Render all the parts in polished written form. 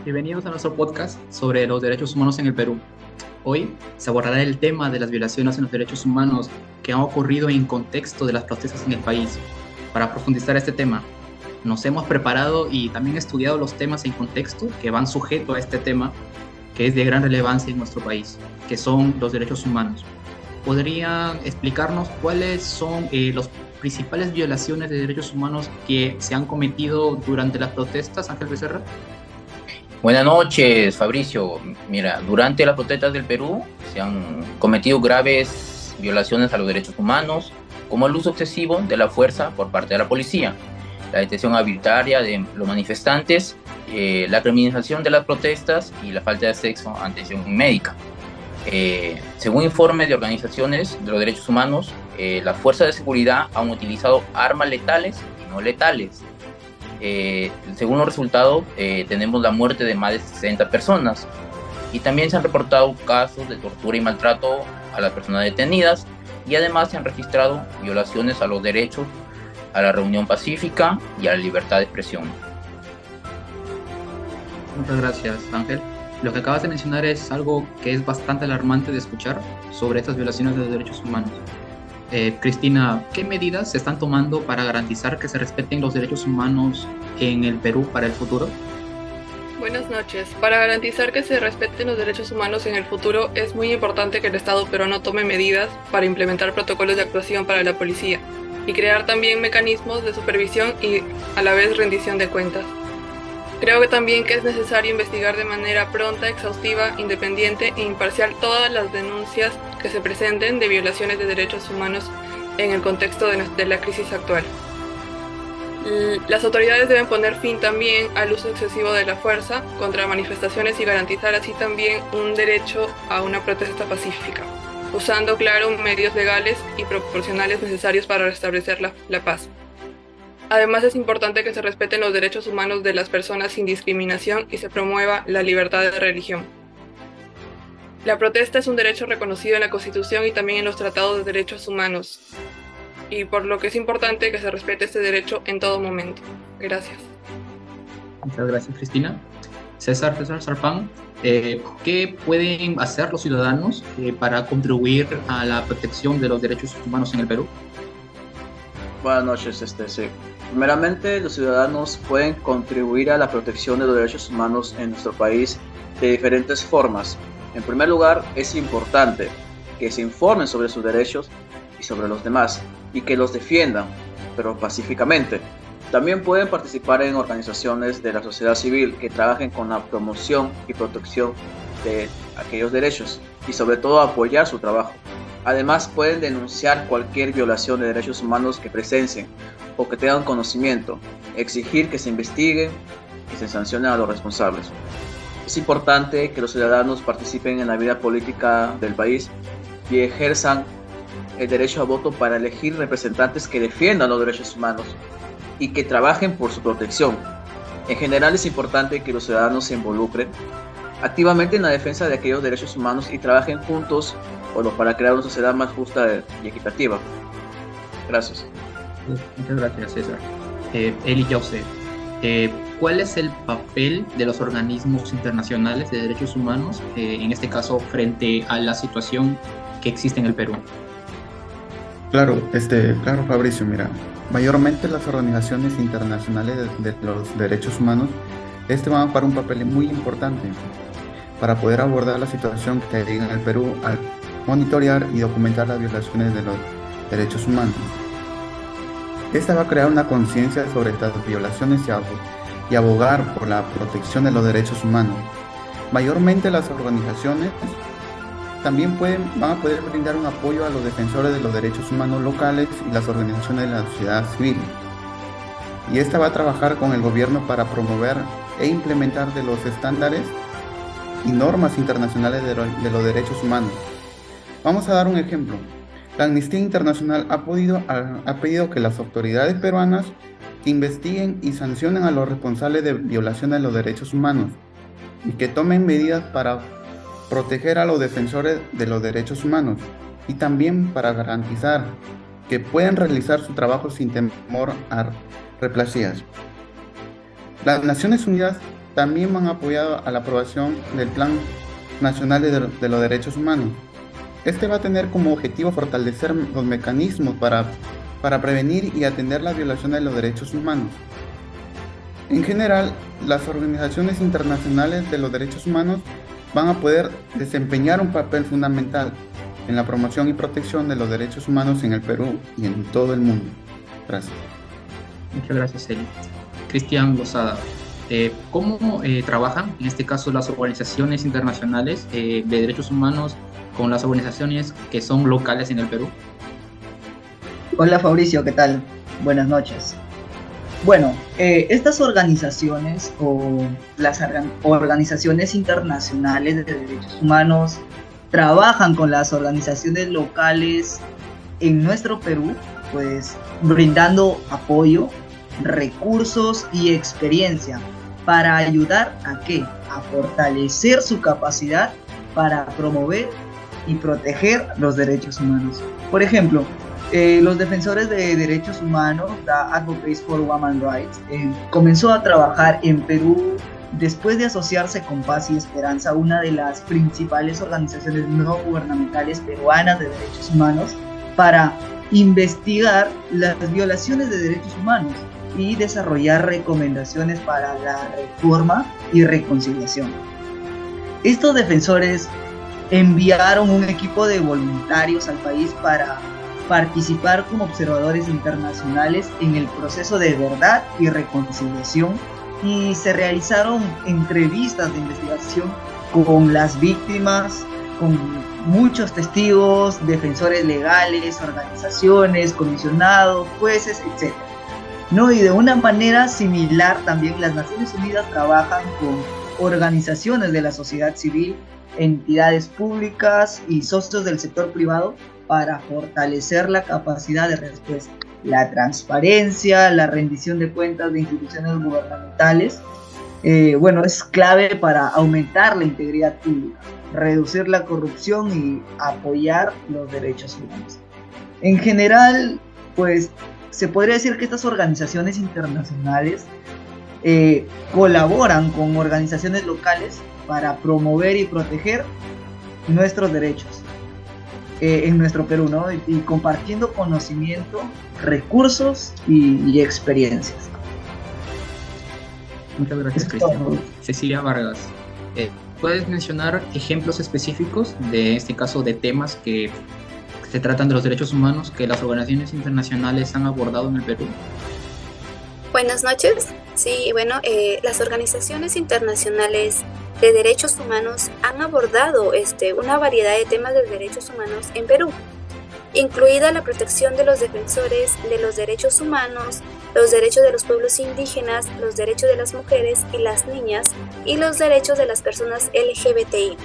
Bienvenidos a nuestro podcast sobre los derechos humanos en el Perú. Hoy se abordará el tema de las violaciones en los derechos humanos que han ocurrido en contexto de las protestas en el país. Para profundizar este tema, nos hemos preparado y también estudiado los temas en contexto que van sujeto a este tema, que es de gran relevancia en nuestro país, que son los derechos humanos. ¿Podrían explicarnos cuáles son las principales violaciones de derechos humanos que se han cometido durante las protestas, Ángel Becerra? Buenas noches, Fabricio. Mira, durante las protestas del Perú se han cometido graves violaciones a los derechos humanos, como el uso excesivo de la fuerza por parte de la policía, la detención arbitraria de los manifestantes, la criminalización de las protestas y la falta de acceso a atención médica. Según informes de organizaciones de los derechos humanos, las fuerzas de seguridad han utilizado armas letales y no letales. Según los resultados, tenemos la muerte de más de 60 personas y también se han reportado casos de tortura y maltrato a las personas detenidas, y además se han registrado violaciones a los derechos a la reunión pacífica y a la libertad de expresión. Muchas gracias, Ángel. Lo que acabas de mencionar es algo que es bastante alarmante de escuchar sobre estas violaciones de los derechos humanos. Cristina, ¿qué medidas se están tomando para garantizar que se respeten los derechos humanos en el Perú para el futuro? Buenas noches. Para garantizar que se respeten los derechos humanos en el futuro, es muy importante que el Estado peruano tome medidas para implementar protocolos de actuación para la policía y crear también mecanismos de supervisión y a la vez rendición de cuentas. Creo que también que es necesario investigar de manera pronta, exhaustiva, independiente e imparcial todas las denuncias que se presenten de violaciones de derechos humanos en el contexto de la crisis actual. Las autoridades deben poner fin también al uso excesivo de la fuerza contra manifestaciones y garantizar así también un derecho a una protesta pacífica, usando, claro, medios legales y proporcionales necesarios para restablecer la paz. Además, es importante que se respeten los derechos humanos de las personas sin discriminación y se promueva la libertad de religión. La protesta es un derecho reconocido en la Constitución y también en los tratados de derechos humanos, y por lo que es importante que se respete este derecho en todo momento. Gracias. Muchas gracias, Cristina. César Sarpán, ¿qué pueden hacer los ciudadanos para contribuir a la protección de los derechos humanos en el Perú? Buenas noches, sí. Primeramente, los ciudadanos pueden contribuir a la protección de los derechos humanos en nuestro país de diferentes formas. En primer lugar, es importante que se informen sobre sus derechos y sobre los demás, y que los defiendan, pero pacíficamente. También pueden participar en organizaciones de la sociedad civil que trabajen con la promoción y protección de aquellos derechos, y sobre todo apoyar su trabajo. Además, pueden denunciar cualquier violación de derechos humanos que presencien o que tengan conocimiento, exigir que se investiguen y se sancionen a los responsables. Es importante que los ciudadanos participen en la vida política del país y ejerzan el derecho a voto para elegir representantes que defiendan los derechos humanos y que trabajen por su protección. En general, es importante que los ciudadanos se involucren activamente en la defensa de aquellos derechos humanos y trabajen juntos para crear una sociedad más justa y equitativa. Gracias. Muchas gracias, César. Eli Jauze, ¿cuál es el papel de los organismos internacionales de derechos humanos, en este caso, frente a la situación que existe en el Perú? Claro, Fabricio, mira, mayormente las organizaciones internacionales de los derechos humanos van a jugar un papel muy importante para poder abordar la situación que hay en el Perú al monitorear y documentar las violaciones de los derechos humanos. Esta va a crear una conciencia sobre estas violaciones y abogar por la protección de los derechos humanos. Mayormente las organizaciones también van a poder brindar un apoyo a los defensores de los derechos humanos locales y las organizaciones de la sociedad civil. Y esta va a trabajar con el gobierno para promover e implementar de los estándares y normas internacionales de los derechos humanos. Vamos a dar un ejemplo. La Amnistía Internacional ha pedido que las autoridades peruanas investiguen y sancionen a los responsables de violaciones de los derechos humanos y que tomen medidas para proteger a los defensores de los derechos humanos y también para garantizar que pueden realizar su trabajo sin temor a represalias. Las Naciones Unidas también han apoyado a la aprobación del Plan Nacional de los Derechos Humanos. Este va a tener como objetivo fortalecer los mecanismos para prevenir y atender las violaciones de los derechos humanos. En general, las organizaciones internacionales de los derechos humanos van a poder desempeñar un papel fundamental en la promoción y protección de los derechos humanos en el Perú y en todo el mundo. Gracias. Muchas gracias, Eli. Cristian Lozada, ¿cómo trabajan, en este caso, las organizaciones internacionales de derechos humanos con las organizaciones que son locales en el Perú? Hola Fabricio, ¿qué tal? Buenas noches. Bueno, estas organizaciones o las organizaciones internacionales de derechos humanos trabajan con las organizaciones locales en nuestro Perú, pues brindando apoyo, recursos y experiencia para ayudar a fortalecer su capacidad para promover y proteger los derechos humanos. Por ejemplo, los defensores de derechos humanos, The Advocates for Women's Rights, comenzó a trabajar en Perú después de asociarse con Paz y Esperanza, una de las principales organizaciones no gubernamentales peruanas de derechos humanos, para investigar las violaciones de derechos humanos y desarrollar recomendaciones para la reforma y reconciliación. Estos defensores enviaron un equipo de voluntarios al país para participar como observadores internacionales en el proceso de verdad y reconciliación, y se realizaron entrevistas de investigación con las víctimas, con muchos testigos, defensores legales, organizaciones, comisionados, jueces, etc. ¿No? Y de una manera similar también las Naciones Unidas trabajan con organizaciones de la sociedad civil, entidades públicas y socios del sector privado para fortalecer la capacidad de respuesta, la transparencia, la rendición de cuentas de instituciones gubernamentales. Es clave para aumentar la integridad pública, reducir la corrupción y apoyar los derechos humanos. En general, pues se podría decir que estas organizaciones internacionales colaboran con organizaciones locales para promover y proteger nuestros derechos en nuestro Perú, ¿no? Y compartiendo conocimiento, recursos y experiencias. Muchas gracias, Cristian. Cecilia Vargas, ¿puedes mencionar ejemplos específicos de este caso de temas que se tratan de los derechos humanos que las organizaciones internacionales han abordado en el Perú? Buenas noches. Sí, las organizaciones internacionales de derechos humanos han abordado una variedad de temas de derechos humanos en Perú, incluida la protección de los defensores de los derechos humanos, los derechos de los pueblos indígenas, los derechos de las mujeres y las niñas y los derechos de las personas LGBTI.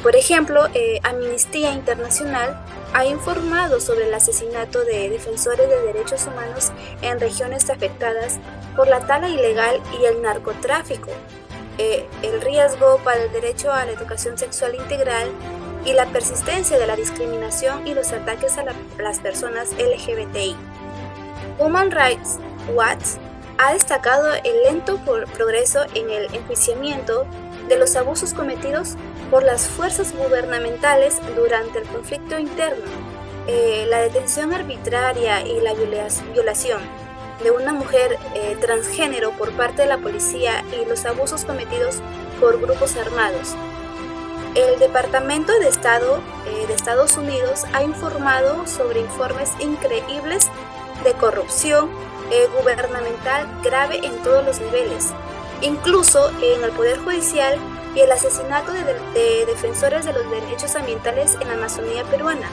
Por ejemplo, Amnistía Internacional ha informado sobre el asesinato de defensores de derechos humanos en regiones afectadas por la tala ilegal y el narcotráfico, el riesgo para el derecho a la educación sexual integral y la persistencia de la discriminación y los ataques a las personas LGBTI. Human Rights Watch ha destacado el lento progreso en el enjuiciamiento de los abusos cometidos por las fuerzas gubernamentales durante el conflicto interno, la detención arbitraria y la violación de una mujer transgénero por parte de la policía y los abusos cometidos por grupos armados. El Departamento de Estado de Estados Unidos ha informado sobre informes increíbles de corrupción gubernamental grave en todos los niveles, incluso en el Poder Judicial, y el asesinato de defensores de los derechos ambientales en la Amazonía peruana.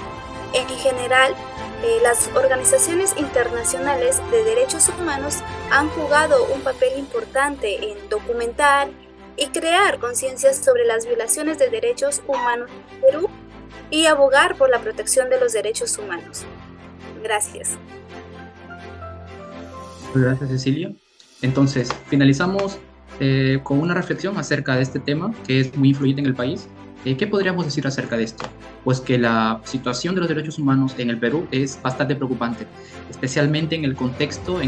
En general, las organizaciones internacionales de derechos humanos han jugado un papel importante en documentar y crear conciencia sobre las violaciones de derechos humanos en Perú y abogar por la protección de los derechos humanos. Gracias. Gracias, Cecilia. Entonces, finalizamos con una reflexión acerca de este tema que es muy influyente en el país. ¿Qué podríamos decir acerca de esto? Pues que la situación de los derechos humanos en el Perú es bastante preocupante, especialmente en el contexto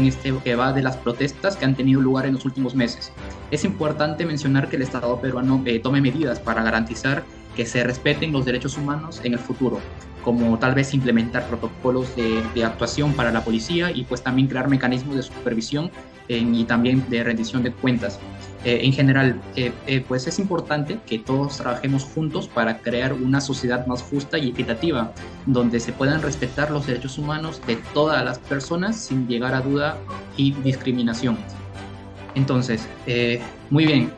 que va de las protestas que han tenido lugar en los últimos meses. Es importante mencionar que el Estado peruano tome medidas para garantizar que se respeten los derechos humanos en el futuro, como tal vez implementar protocolos de actuación para la policía y pues también crear mecanismos de supervisión y también de rendición de cuentas. En general, pues es importante que todos trabajemos juntos para crear una sociedad más justa y equitativa, donde se puedan respetar los derechos humanos de todas las personas sin llegar a duda y discriminación. Entonces, muy bien.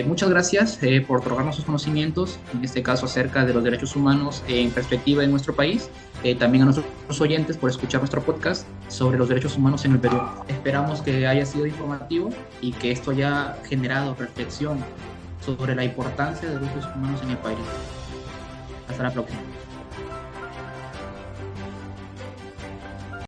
Muchas gracias por otorgarnos sus conocimientos, en este caso acerca de los derechos humanos en perspectiva de nuestro país. También a nuestros oyentes por escuchar nuestro podcast sobre los derechos humanos en el Perú. Esperamos que haya sido informativo y que esto haya generado reflexión sobre la importancia de los derechos humanos en el país. Hasta la próxima.